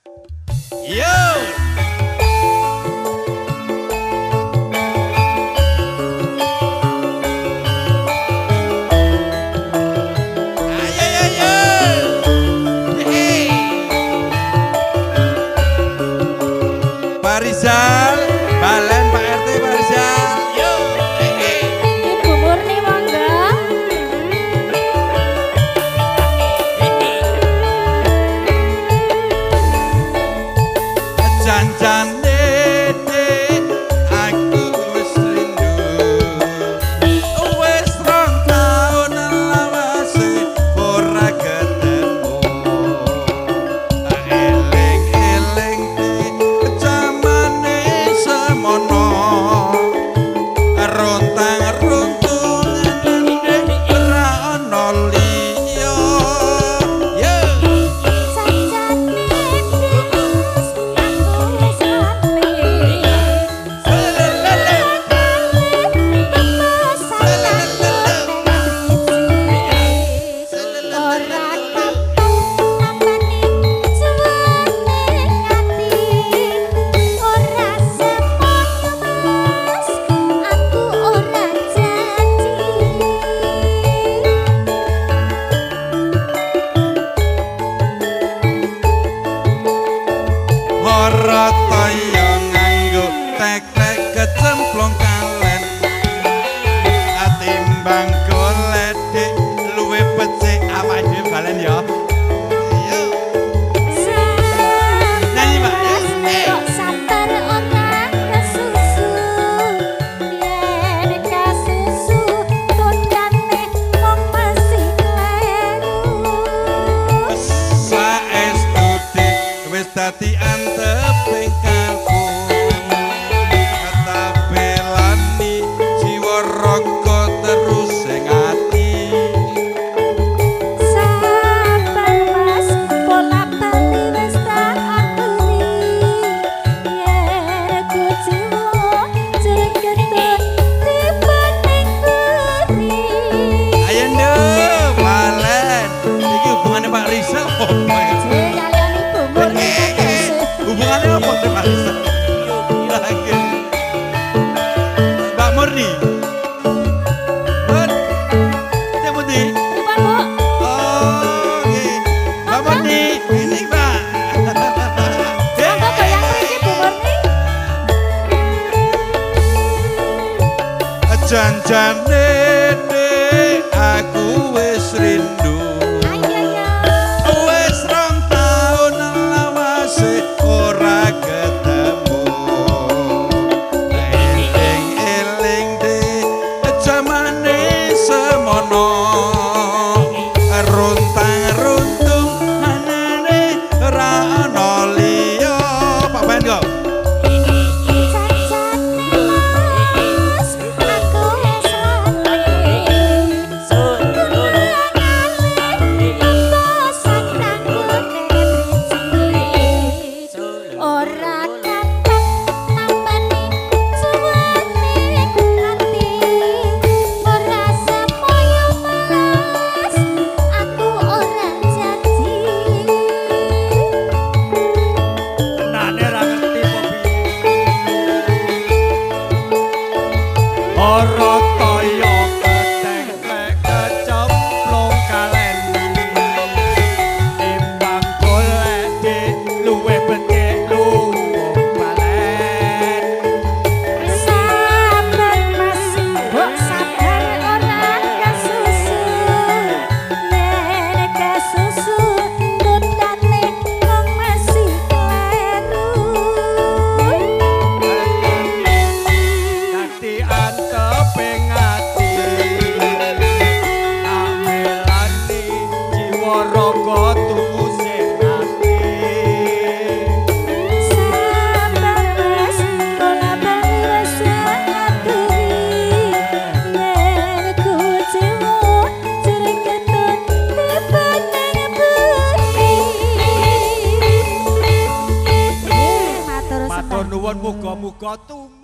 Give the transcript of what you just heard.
Yo. Pak Rizal, balen Pak RT Pak Rizal. Yo. Ibu Murni monggo. Janjane aku wis rindu. Wis rong taun lawase ora ketemu. Eling-eling jamane semono. Rontang-runtung ora ono liya. Yo. Sajane terus aku sampe. Ora toyo nganggo tek-tek kecemplung kalen atimbang golek luwe becik awake balen ya. Ayo. Nyanyi, Mbak, ya. Kok sabar ora kesusu, yen kesusu tundane wong masih kleru. Saestuti wis dadi anteping kalbu ketabelani jiwa raga terus sing ati. Sabar mas, pola bali wis tak aturi. Yen kuciwa jeneng ketut tibaning buri. Ayo nduk, balen. Iki hubungane Pak Rizal apa ya? Kalian ibu Murni Hubungannya apa tuh Pak Rizal? Lagi. Mbak Murni. Bun. Cek Murni. Pripun, Bu? Oh, oke. Mbak Murni, ini Mbak. Monggo goyang mriki Bu Murni. Janjane aku wis rindu. Wis rong taun lawase ora ketemu. Eling-eling jamane semono. Runtang-runtung anane ora ono liya. Pak Ben kok. Nane ra ngerti apa piye. Ora kaya ketek kecemplung kalen. Timbang golek dik luwih becik luwung balen. Sabar mas, mbok sabar ora kesusu. Yen kesusu tundane wong masih kleru. Dadi anteping ati. Amelani jiwa raga tuku sing ati. Sabar mas, pola bali wis tak aturi. Yen kuciwa jeneng ketut tibaning buri. Matur Matur nuwun muga-muga tumeh.